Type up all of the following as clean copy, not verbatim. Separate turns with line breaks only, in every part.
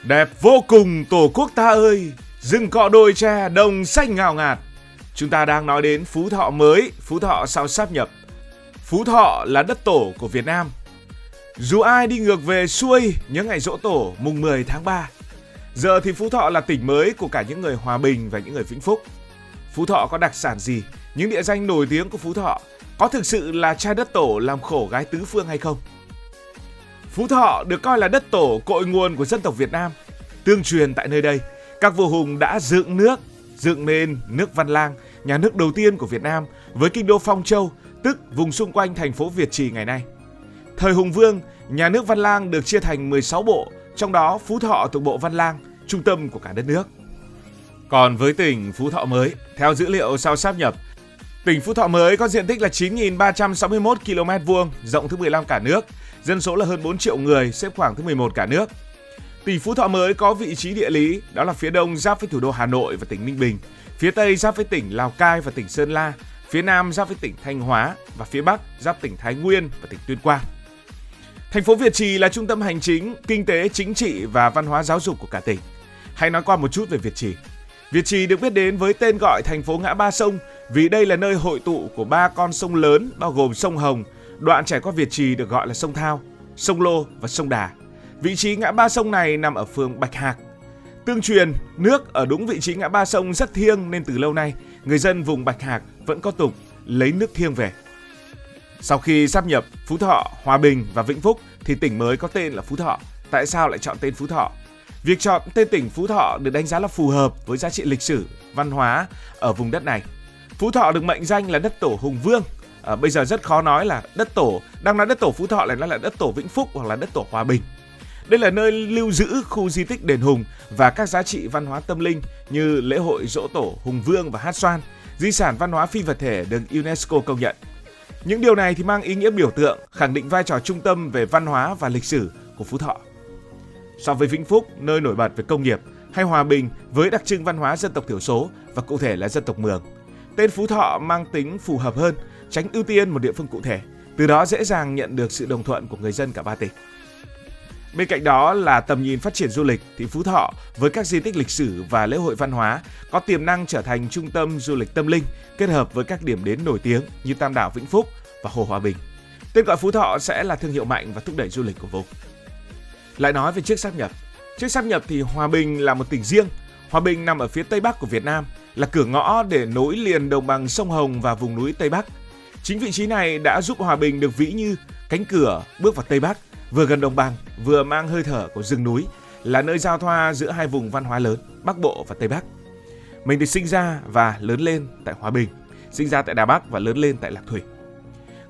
Đẹp vô cùng Tổ quốc ta ơi, rừng cọ đồi tre, đồng xanh ngào ngạt. Chúng ta đang nói đến Phú Thọ mới, Phú Thọ sau sáp nhập. Phú Thọ là đất tổ của Việt Nam. Dù ai đi ngược về xuôi nhớ ngày giỗ tổ mùng 10 tháng 3. Giờ thì Phú Thọ là tỉnh mới của cả những người Hòa Bình và những người Vĩnh Phúc. Phú Thọ có đặc sản gì? Những địa danh nổi tiếng của Phú Thọ có thực sự là trai đất tổ làm khổ gái tứ phương hay không? Phú Thọ được coi là đất tổ cội nguồn của dân tộc Việt Nam. Tương truyền tại nơi đây, các vua hùng đã dựng nên nước Văn Lang, nhà nước đầu tiên của Việt Nam với kinh đô Phong Châu, tức vùng xung quanh thành phố Việt Trì ngày nay. Thời Hùng Vương, nhà nước Văn Lang được chia thành 16 bộ, trong đó Phú Thọ thuộc bộ Văn Lang, trung tâm của cả đất nước. Còn với tỉnh Phú Thọ mới, theo dữ liệu sau sáp nhập, tỉnh Phú Thọ mới có diện tích là 9.361 km², rộng thứ 15 cả nước, dân số là hơn 4 triệu người, xếp khoảng thứ 11 cả nước. Tỉnh Phú Thọ mới có vị trí địa lý, đó là phía đông giáp với thủ đô Hà Nội và tỉnh Ninh Bình, phía tây giáp với tỉnh Lào Cai và tỉnh Sơn La, phía nam giáp với tỉnh Thanh Hóa và phía bắc giáp tỉnh Thái Nguyên và tỉnh Tuyên Quang. Thành phố Việt Trì là trung tâm hành chính, kinh tế, chính trị và văn hóa giáo dục của cả tỉnh. Hãy nói qua một chút về Việt Trì. Việt Trì được biết đến với tên gọi thành phố ngã ba sông vì đây là nơi hội tụ của 3 con sông lớn bao gồm sông Hồng, đoạn chảy qua Việt Trì được gọi là sông Thao, sông Lô và sông Đà. Vị trí ngã ba sông này nằm ở phường Bạch Hạc. Tương truyền, nước ở đúng vị trí ngã ba sông rất thiêng nên từ lâu nay, người dân vùng Bạch Hạc vẫn có tục lấy nước thiêng về. Sau khi sáp nhập Phú Thọ, Hòa Bình và Vĩnh Phúc thì tỉnh mới có tên là Phú Thọ. Tại sao lại chọn tên Phú Thọ? Việc chọn tên tỉnh Phú Thọ được đánh giá là phù hợp với giá trị lịch sử, văn hóa ở vùng đất này. Phú Thọ được mệnh danh là đất tổ Hùng Vương. Bây giờ rất khó nói là đất tổ, đang nói đất tổ Phú Thọ lại nói là đất tổ Vĩnh Phúc hoặc là đất tổ Hòa Bình. Đây là nơi lưu giữ khu di tích đền Hùng và các giá trị văn hóa tâm linh như lễ hội giỗ tổ Hùng Vương và hát xoan, di sản văn hóa phi vật thể được UNESCO công nhận. Những điều này thì mang ý nghĩa biểu tượng, khẳng định vai trò trung tâm về văn hóa và lịch sử của Phú Thọ. So với Vĩnh Phúc, nơi nổi bật về công nghiệp, hay Hòa Bình với đặc trưng văn hóa dân tộc thiểu số và cụ thể là dân tộc Mường, tên Phú Thọ mang tính phù hợp hơn, tránh ưu tiên một địa phương cụ thể, từ đó dễ dàng nhận được sự đồng thuận của người dân cả ba tỉnh. Bên cạnh đó là tầm nhìn phát triển du lịch thì Phú Thọ với các di tích lịch sử và lễ hội văn hóa có tiềm năng trở thành trung tâm du lịch tâm linh kết hợp với các điểm đến nổi tiếng như Tam Đảo Vĩnh Phúc và Hồ Hòa Bình. Tên gọi Phú Thọ sẽ là thương hiệu mạnh và thúc đẩy du lịch của vùng. Lại nói về trước sáp nhập. Trước sáp nhập thì Hòa Bình là một tỉnh riêng. Hòa Bình nằm ở phía tây bắc của Việt Nam, là cửa ngõ để nối liền đồng bằng sông Hồng và vùng núi Tây Bắc. Chính vị trí này đã giúp Hòa Bình được ví như cánh cửa bước vào Tây Bắc, vừa gần đồng bằng, vừa mang hơi thở của rừng núi, là nơi giao thoa giữa hai vùng văn hóa lớn, Bắc Bộ và Tây Bắc. Mình được sinh ra và lớn lên tại Hòa Bình, sinh ra tại Đà Bắc và lớn lên tại Lạc Thủy.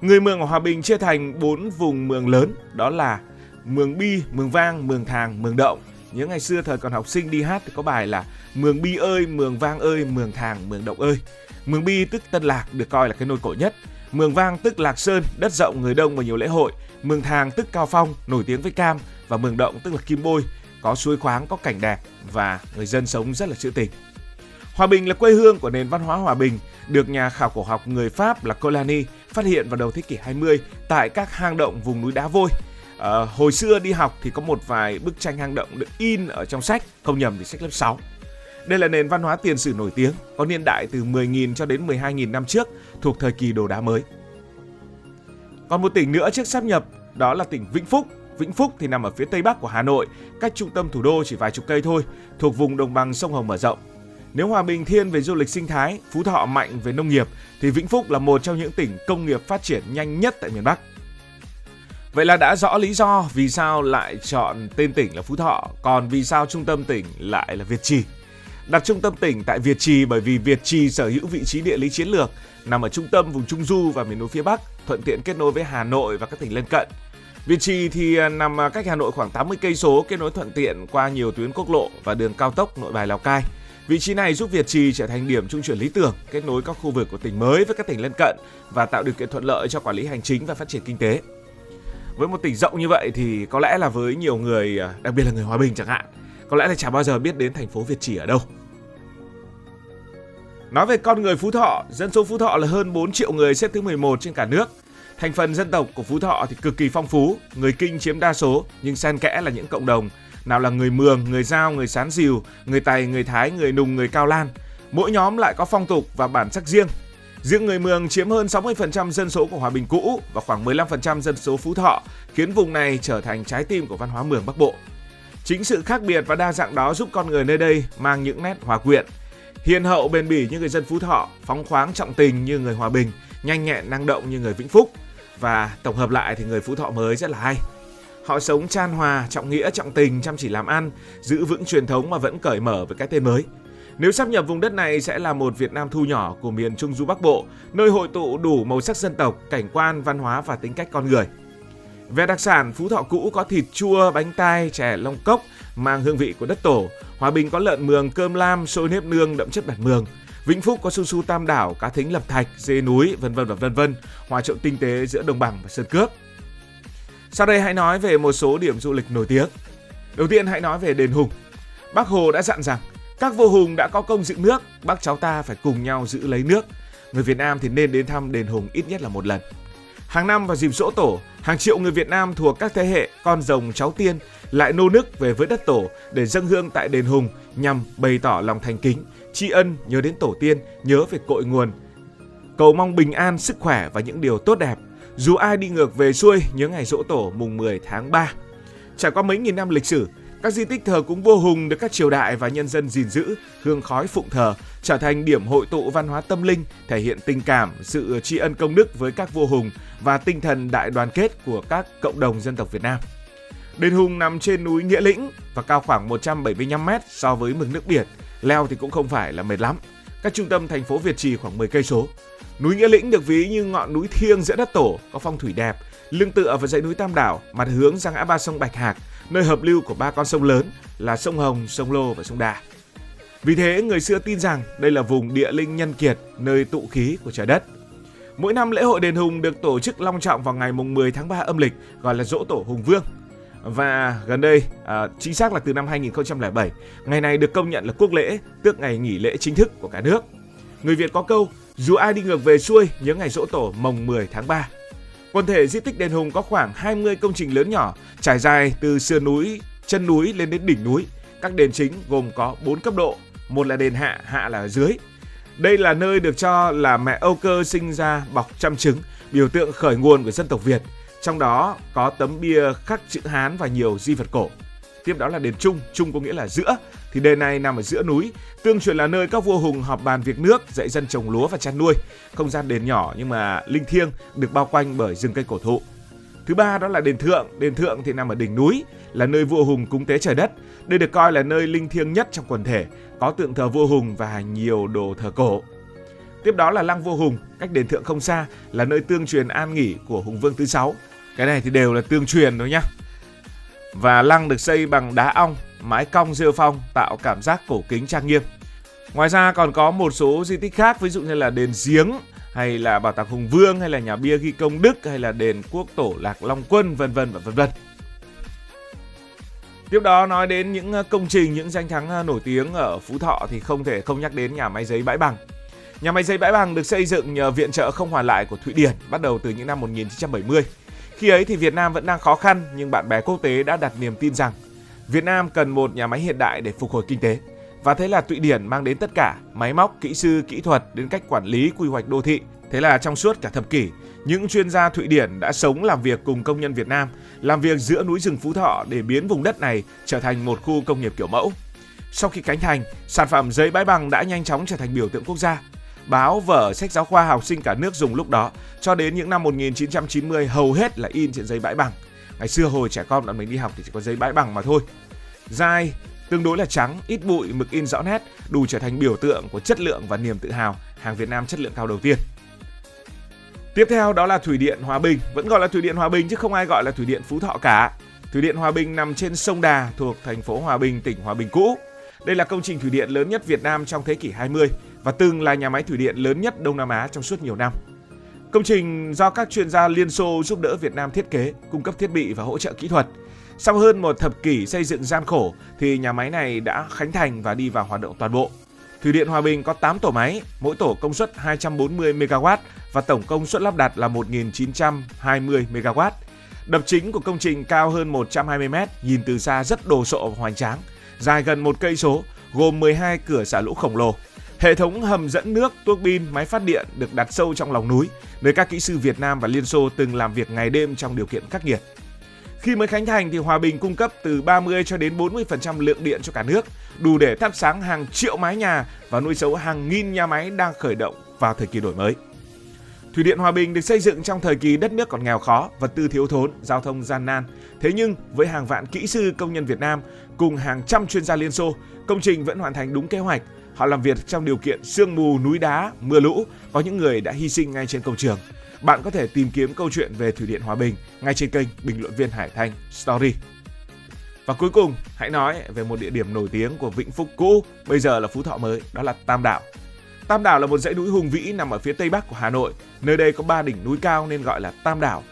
Người Mường ở Hòa Bình chia thành 4 vùng mường lớn, đó là Mường Bi, Mường Vang, Mường Thàng, Mường Động. Nhớ ngày xưa thời còn học sinh đi hát thì có bài là Mường Bi ơi, Mường Vang ơi, Mường Thàng, Mường Động ơi. Mường Bi tức Tân Lạc được coi là cái nôi cổ nhất. Mường Vang tức Lạc Sơn, đất rộng người đông và nhiều lễ hội. Mường Thàng tức Cao Phong, nổi tiếng với cam. Và Mường Động tức là Kim Bôi, có suối khoáng, có cảnh đẹp và người dân sống rất là trữ tình. Hòa Bình là quê hương của nền văn hóa Hòa Bình, được nhà khảo cổ học người Pháp là Coligny phát hiện vào đầu thế kỷ 20 tại các hang động vùng núi Đá Vôi. Hồi xưa đi học thì có một vài bức tranh hang động được in ở trong sách, không nhầm thì sách lớp 6. Đây là nền văn hóa tiền sử nổi tiếng, có niên đại từ 10.000 cho đến 12.000 năm trước, thuộc thời kỳ đồ đá mới. Còn một tỉnh nữa trước sáp nhập, đó là tỉnh Vĩnh Phúc. Vĩnh Phúc thì nằm ở phía tây bắc của Hà Nội, cách trung tâm thủ đô chỉ vài chục cây thôi, thuộc vùng đồng bằng sông Hồng mở rộng. Nếu Hòa Bình thiên về du lịch sinh thái, Phú Thọ mạnh về nông nghiệp, thì Vĩnh Phúc là một trong những tỉnh công nghiệp phát triển nhanh nhất tại miền Bắc. Vậy là đã rõ lý do vì sao lại chọn tên tỉnh là Phú Thọ, còn vì sao trung tâm tỉnh lại là Việt Trì. Đặt trung tâm tỉnh tại Việt Trì bởi vì Việt Trì sở hữu vị trí địa lý chiến lược, nằm ở trung tâm vùng Trung Du và miền núi phía Bắc, thuận tiện kết nối với Hà Nội và các tỉnh lân cận. Việt Trì thì nằm cách Hà Nội khoảng 80 cây số, kết nối thuận tiện qua nhiều tuyến quốc lộ và đường cao tốc Nội Bài Lào Cai. Vị trí này giúp Việt Trì trở thành điểm trung chuyển lý tưởng, kết nối các khu vực của tỉnh mới với các tỉnh lân cận và tạo điều kiện thuận lợi cho quản lý hành chính và phát triển kinh tế. Với một tỉnh rộng như vậy thì có lẽ là với nhiều người, đặc biệt là người Hòa Bình chẳng hạn, có lẽ là chả bao giờ biết đến thành phố Việt Trì ở đâu. Nói về con người Phú Thọ, dân số Phú Thọ là hơn 4 triệu người, xếp thứ 11 trên cả nước. Thành phần dân tộc của Phú Thọ thì cực kỳ phong phú, người Kinh chiếm đa số nhưng xen kẽ là những cộng đồng nào là người Mường, người Dao, người Sán Dìu, người Tày, người Thái, người Nùng, người Cao Lan. Mỗi nhóm lại có phong tục và bản sắc riêng. Riêng người Mường chiếm hơn 60% dân số của Hòa Bình cũ và khoảng 15% dân số Phú Thọ, khiến vùng này trở thành trái tim của văn hóa Mường Bắc Bộ. Chính sự khác biệt và đa dạng đó giúp con người nơi đây mang những nét hòa quyện. Hiền hậu bền bỉ như người dân Phú Thọ, phóng khoáng trọng tình như người Hòa Bình, nhanh nhẹn năng động như người Vĩnh Phúc. Và tổng hợp lại thì người Phú Thọ mới rất là hay. Họ sống chan hòa, trọng nghĩa, trọng tình, chăm chỉ làm ăn, giữ vững truyền thống mà vẫn cởi mở với cái tên mới. Nếu sáp nhập vùng đất này sẽ là một Việt Nam thu nhỏ của miền Trung Du Bắc Bộ, nơi hội tụ đủ màu sắc dân tộc, cảnh quan, văn hóa và tính cách con người. Về đặc sản, Phú Thọ cũ có thịt chua, bánh tai, chè lông cốc mang hương vị của đất tổ. Hòa Bình có lợn Mường, cơm lam, xôi nếp nương đậm chất bản Mường. Vĩnh Phúc có su su tam đảo, cá thính lập thạch, dê núi, vân vân và vân vân, hòa trộn tinh tế giữa đồng bằng và sơn cước. Sau đây hãy nói về một số điểm du lịch nổi tiếng. Đầu tiên hãy nói về đền Hùng. Bác Hồ đã dặn rằng các vua hùng đã có công dựng nước, bác cháu ta phải cùng nhau giữ lấy nước. Người Việt Nam thì nên đến thăm đền Hùng ít nhất là một lần. Hàng năm vào dịp giỗ tổ, hàng triệu người Việt Nam thuộc các thế hệ con rồng cháu tiên lại nô nức về với đất tổ để dâng hương tại đền Hùng nhằm bày tỏ lòng thành kính, tri ân, nhớ đến tổ tiên, nhớ về cội nguồn, cầu mong bình an, sức khỏe và những điều tốt đẹp. Dù ai đi ngược về xuôi nhớ ngày giỗ tổ mùng 10 tháng 3. Trải qua mấy nghìn năm lịch sử, các di tích thờ cúng vua hùng được các triều đại và nhân dân gìn giữ, hương khói phụng thờ, trở thành điểm hội tụ văn hóa tâm linh, thể hiện tình cảm, sự tri ân công đức với các vua hùng và tinh thần đại đoàn kết của các cộng đồng dân tộc Việt Nam. Đền Hùng nằm trên núi Nghĩa Lĩnh và cao khoảng 175 m so với mực nước biển, leo thì cũng không phải là mệt lắm. Cách trung tâm thành phố Việt Trì khoảng 10 cây số. Núi Nghĩa Lĩnh được ví như ngọn núi thiêng giữa đất tổ, có phong thủy đẹp, lưng tựa vào dãy núi Tam Đảo, mặt hướng ra ngã ba sông Bạch Hạc, nơi hợp lưu của ba con sông lớn là sông Hồng, sông Lô và sông Đà. Vì thế, người xưa tin rằng đây là vùng địa linh nhân kiệt, nơi tụ khí của trời đất. Mỗi năm lễ hội đền Hùng được tổ chức long trọng vào ngày mùng 10 tháng 3 âm lịch, gọi là Giỗ Tổ Hùng Vương. Và gần đây, chính xác là từ năm 2007, ngày này được công nhận là quốc lễ, tước ngày nghỉ lễ chính thức của cả nước. Người Việt có câu, dù ai đi ngược về xuôi, nhớ ngày Giỗ Tổ mồng 10 tháng 3. Quần thể di tích đền Hùng có khoảng 20 công trình lớn nhỏ, trải dài từ sườn núi, chân núi lên đến đỉnh núi. Các đền chính gồm có 4 cấp độ, một là đền hạ, hạ là ở dưới. Đây là nơi được cho là mẹ Âu Cơ sinh ra bọc trăm trứng, biểu tượng khởi nguồn của dân tộc Việt. Trong đó có tấm bia khắc chữ Hán và nhiều di vật cổ. Tiếp đó là đền Trung, Trung có nghĩa là giữa, thì đền này nằm ở giữa núi, tương truyền là nơi các vua hùng họp bàn việc nước, dạy dân trồng lúa và chăn nuôi. Không gian đền nhỏ nhưng mà linh thiêng, được bao quanh bởi rừng cây cổ thụ. Thứ ba đó là đền Thượng thì nằm ở đỉnh núi, là nơi vua hùng cúng tế trời đất. Đây được coi là nơi linh thiêng nhất trong quần thể, có tượng thờ vua hùng và nhiều đồ thờ cổ. Tiếp đó là lăng vua hùng, cách đền Thượng không xa, là nơi tương truyền an nghỉ của Hùng Vương thứ 6. Cái này thì đều là tương truyền thôi nhá. Và lăng được xây bằng đá ong, mái cong rêu phong, tạo cảm giác cổ kính trang nghiêm. Ngoài ra còn có một số di tích khác, ví dụ như là đền Giếng, hay là bảo tàng Hùng Vương, hay là nhà bia ghi công đức, hay là đền Quốc Tổ Lạc Long Quân, vân vân và vân vân. Tiếp đó nói đến những công trình, những danh thắng nổi tiếng ở Phú Thọ thì không thể không nhắc đến nhà máy giấy Bãi Bằng. Nhà máy giấy Bãi Bằng được xây dựng nhờ viện trợ không hoàn lại của Thụy Điển bắt đầu từ những năm 1970. Khi ấy thì Việt Nam vẫn đang khó khăn, nhưng bạn bè quốc tế đã đặt niềm tin rằng Việt Nam cần một nhà máy hiện đại để phục hồi kinh tế. Và thế là Thụy Điển mang đến tất cả, máy móc, kỹ sư, kỹ thuật đến cách quản lý, quy hoạch đô thị. Thế là trong suốt cả thập kỷ, những chuyên gia Thụy Điển đã sống làm việc cùng công nhân Việt Nam, làm việc giữa núi rừng Phú Thọ để biến vùng đất này trở thành một khu công nghiệp kiểu mẫu. Sau khi khánh thành, sản phẩm giấy Bãi Bằng đã nhanh chóng trở thành biểu tượng quốc gia. Báo, vở, sách giáo khoa học sinh cả nước dùng lúc đó, cho đến những năm 1990 hầu hết là in trên giấy Bãi Bằng. Ngày xưa hồi trẻ con bọn mình đi học thì chỉ có giấy Bãi Bằng mà thôi. Dai, tương đối là trắng, ít bụi, mực in rõ nét, đủ trở thành biểu tượng của chất lượng và niềm tự hào, hàng Việt Nam chất lượng cao đầu tiên. Tiếp theo đó là Thủy điện Hòa Bình, vẫn gọi là Thủy điện Hòa Bình chứ không ai gọi là Thủy điện Phú Thọ cả. Thủy điện Hòa Bình nằm trên sông Đà thuộc thành phố Hòa Bình, tỉnh Hòa Bình cũ. Đây là công trình thủy điện lớn nhất Việt Nam trong thế kỷ 20 và từng là nhà máy thủy điện lớn nhất Đông Nam Á trong suốt nhiều năm. Công trình do các chuyên gia Liên Xô giúp đỡ Việt Nam thiết kế, cung cấp thiết bị và hỗ trợ kỹ thuật. Sau hơn một thập kỷ xây dựng gian khổ thì nhà máy này đã khánh thành và đi vào hoạt động toàn bộ. Thủy điện Hòa Bình có 8 tổ máy, mỗi tổ công suất 240 MW và tổng công suất lắp đặt là 1.920 MW. Đập chính của công trình cao hơn 120 m, nhìn từ xa rất đồ sộ và hoành tráng, dài gần 1 cây số, gồm 12 cửa xả lũ khổng lồ. Hệ thống hầm dẫn nước, tuốc bin, máy phát điện được đặt sâu trong lòng núi, nơi các kỹ sư Việt Nam và Liên Xô từng làm việc ngày đêm trong điều kiện khắc nghiệt. Khi mới khánh thành thì Hòa Bình cung cấp từ 30 cho đến 40% lượng điện cho cả nước, đủ để thắp sáng hàng triệu mái nhà và nuôi sống hàng nghìn nhà máy đang khởi động vào thời kỳ đổi mới. Thủy điện Hòa Bình được xây dựng trong thời kỳ đất nước còn nghèo khó, vật tư thiếu thốn, giao thông gian nan. Thế nhưng với hàng vạn kỹ sư công nhân Việt Nam cùng hàng trăm chuyên gia Liên Xô, công trình vẫn hoàn thành đúng kế hoạch. Họ làm việc trong điều kiện sương mù, núi đá, mưa lũ, có những người đã hy sinh ngay trên công trường. Bạn có thể tìm kiếm câu chuyện về Thủy điện Hòa Bình ngay trên kênh Bình luận viên Hải Thanh Story. Và cuối cùng, hãy nói về một địa điểm nổi tiếng của Vĩnh Phúc cũ, bây giờ là Phú Thọ mới, đó là Tam Đảo. Tam Đảo là một dãy núi hùng vĩ nằm ở phía tây bắc của Hà Nội. Nơi đây có 3 đỉnh núi cao nên gọi là Tam Đảo.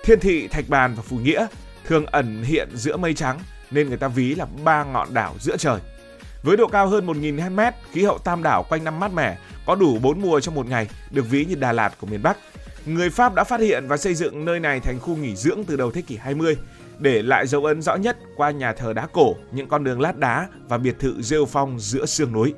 Thiên Thị, Thạch Bàn và Phú Nghĩa thường ẩn hiện giữa mây trắng nên người ta ví là 3 ngọn đảo giữa trời. Với độ cao hơn 1.000 m, khí hậu Tam Đảo quanh năm mát mẻ, có đủ 4 mùa trong một ngày, được ví như Đà Lạt của miền Bắc. Người Pháp đã phát hiện và xây dựng nơi này thành khu nghỉ dưỡng từ đầu thế kỷ 20, để lại dấu ấn rõ nhất qua nhà thờ đá cổ, những con đường lát đá và biệt thự rêu phong giữa sương núi.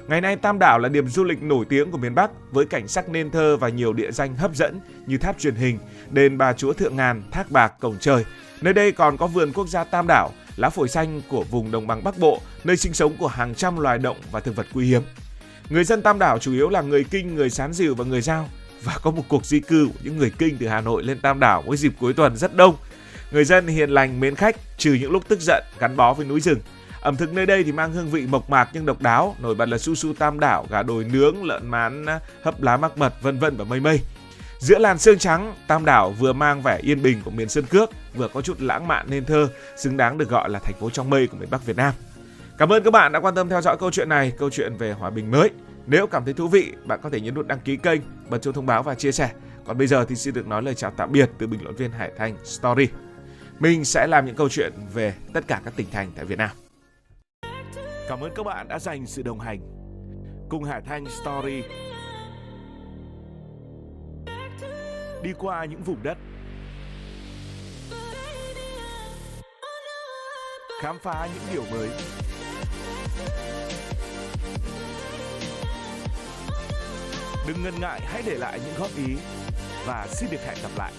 Ngày nay Tam Đảo là điểm du lịch nổi tiếng của miền Bắc với cảnh sắc nên thơ và nhiều địa danh hấp dẫn như tháp truyền hình, đền Bà Chúa Thượng Ngàn, thác bạc, cổng trời. Nơi đây còn có vườn quốc gia Tam Đảo, lá phổi xanh của vùng đồng bằng Bắc Bộ, nơi sinh sống của hàng trăm loài động và thực vật quý hiếm. Người dân Tam Đảo chủ yếu là người Kinh, người Sán Dìu và người Dao, và có một cuộc di cư của những người Kinh từ Hà Nội lên Tam Đảo mỗi dịp cuối tuần rất đông. Người dân hiền lành, mến khách, trừ những lúc tức giận, gắn bó với núi rừng. Ẩm thực nơi đây thì mang hương vị mộc mạc nhưng độc đáo, nổi bật là su su Tam Đảo, gà đồi nướng, lợn mán hấp lá mắc mật, vân vân và mây mây. Giữa làn sương trắng, Tam Đảo vừa mang vẻ yên bình của miền Sơn Cước, vừa có chút lãng mạn nên thơ, xứng đáng được gọi là thành phố trong mây của miền Bắc Việt Nam. Cảm ơn các bạn đã quan tâm theo dõi câu chuyện này, câu chuyện về Hòa Bình mới. Nếu cảm thấy thú vị, bạn có thể nhấn nút đăng ký kênh, bật chuông thông báo và chia sẻ. Còn bây giờ thì xin được nói lời chào tạm biệt từ bình luận viên Hải Thanh Story. Mình sẽ làm những câu chuyện về tất cả các tỉnh thành tại Việt Nam. Cảm ơn các bạn đã dành sự đồng hành cùng Hải Thanh Story. Đi qua những vùng đất, khám phá những điều mới. Đừng ngần ngại, hãy để lại những góp ý và xin được hẹn gặp lại.